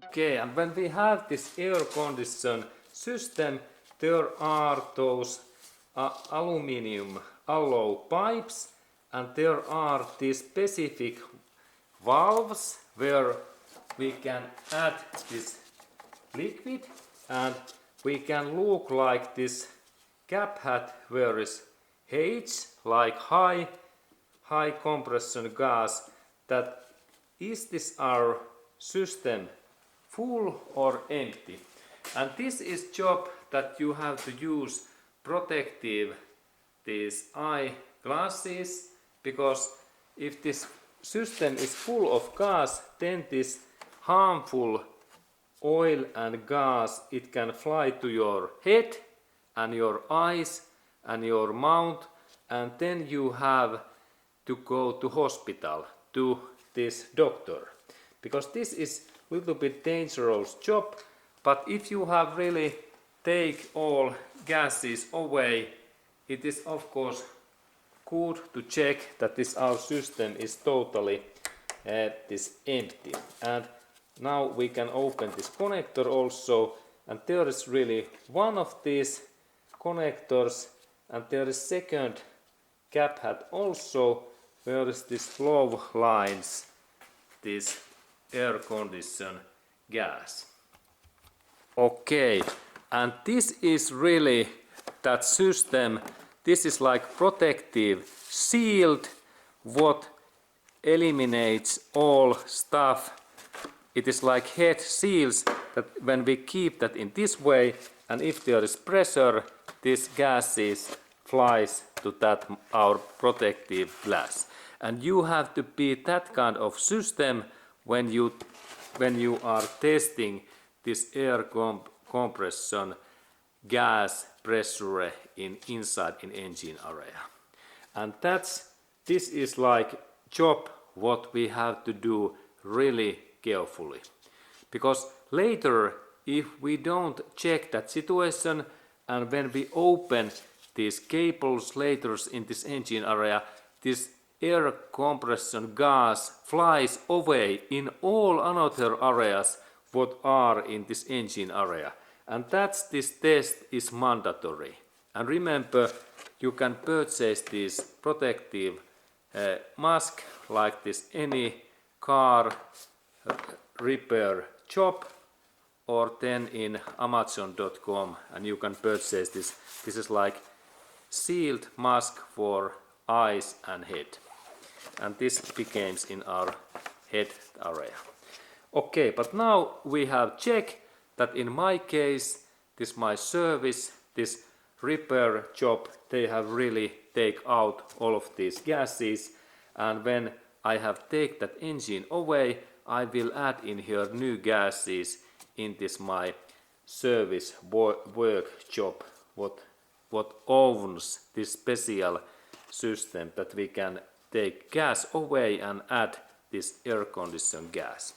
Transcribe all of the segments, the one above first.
Okay, and when we have this air condition system, there are those aluminum alloy pipes, and there are these specific valves where we can add this liquid, and we can look like this cap hat where is H, like high compression gas, that is this our system full or empty. And this is job that you have to use protective these eye glasses, because if this system is full of gas, then this harmful oil and gas, it can fly to your head and your eyes and your mouth, and then you have to go to hospital to this doctor, because this is a little bit dangerous job. But if you have really take all gases away, it is of course good to check that this our system is totally this empty. And now we can open this connector also, and there is really one of these connectors, and there is second cap hat also, where is this flow lines this air condition gas. Okay, and this is really that system. This is like protective shield what eliminates all stuff. It is like head seals that when we keep that in this way, and if there is pressure, this gases flies to that our protective glass. And you have to be that kind of system when you are testing this air compression gas pressure inside in engine area. And this is like job what we have to do really carefully, because later if we don't check that situation, and when we open these cables later in this engine area, this air compression gas flies away in all another areas what are in this engine area. And this test is mandatory. And remember, you can purchase this protective mask like this any car repair shop, or then in Amazon.com, and you can purchase this. This is like sealed mask for eyes and head, and this becomes in our head area. Okay, but now we have checked that in my case, this my service, this repair job, they have really take out all of these gases, and when I have take that engine away, I will add in here new gases in this my service work job what owns this special system that we can take gas away and add this air condition gas.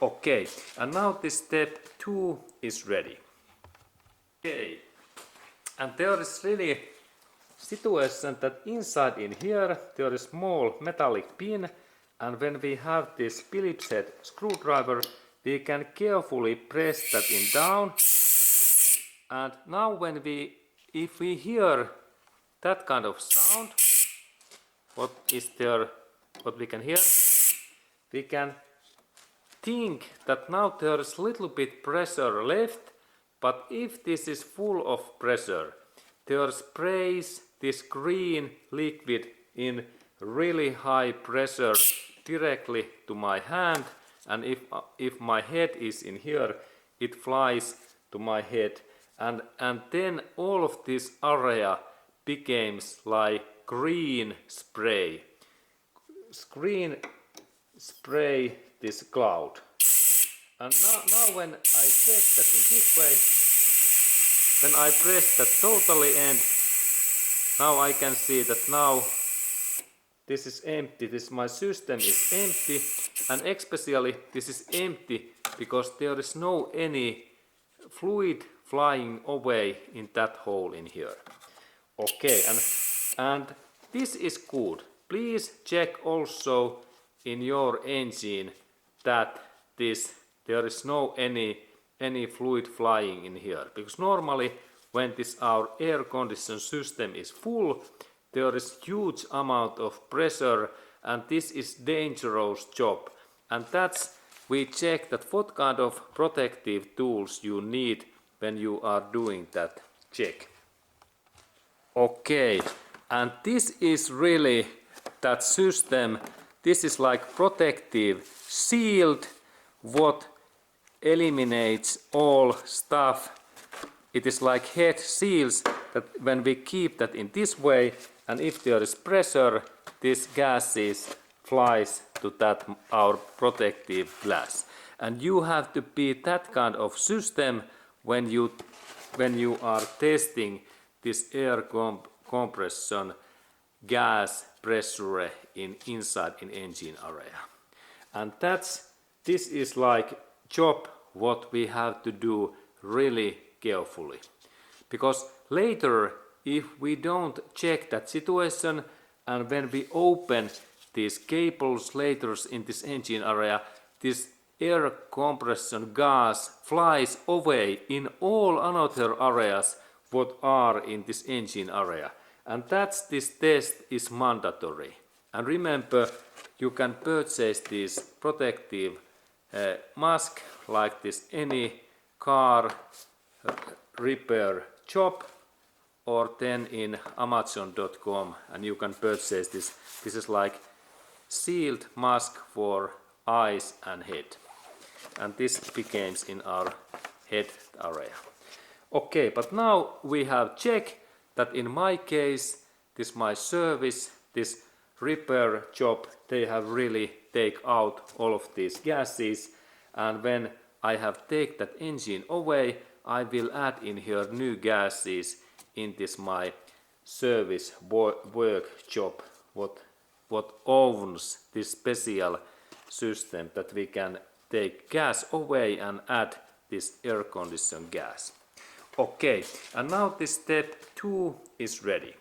Okay, and now this step 2 is ready. Okay, and there is really situation that inside in here there is small metallic pin, and when we have this Phillips head screwdriver, we can carefully press that in down. And now if we hear that kind of sound, what we can hear, we can think that now there is little bit pressure left, but if this is full of pressure, there sprays this green liquid in really high pressure directly to my hand, and if my head is in here, it flies to my head, and then all of this area becomes like green spray. Green spray this cloud. And now when I check that in this way, when I press that totally end, now I can see that now this is empty, my system is empty, and especially this is empty because there is no any fluid flying away in that hole in here. Okay, and this is good please check also in your engine that there is no any fluid flying in here, because normally when our air condition system is full, there is huge amount of pressure, and this is dangerous job. And that's we check that what kind of protective tools you need when you are doing that check. Okay, and this is really that system. This is like protective shield what eliminates all stuff. It is like head seals that when we keep that in this way, and if there is pressure, this gases flies to that our protective glass. And you have to be that kind of system when you are testing this air compression gas pressure inside in engine area. And this is like job what we have to do really carefully, because later if we don't check that situation, and when we open these cables later in this engine area, this air compression gas flies away in all other areas what are in this engine area, and this test is mandatory. And remember, you can purchase this protective mask like this any car repair shop, or then in Amazon.com, and you can purchase this. This is like sealed mask for eyes and head, and this becomes in our head area. Okay, but now we have checked that in my case, this my service, this repair job, they have really take out all of these gases, and when I have take that engine away, I will add in here new gases in this my service workshop what owns this special system that we can take gas away and add this air condition gas. Okay, and now this step 2 is ready.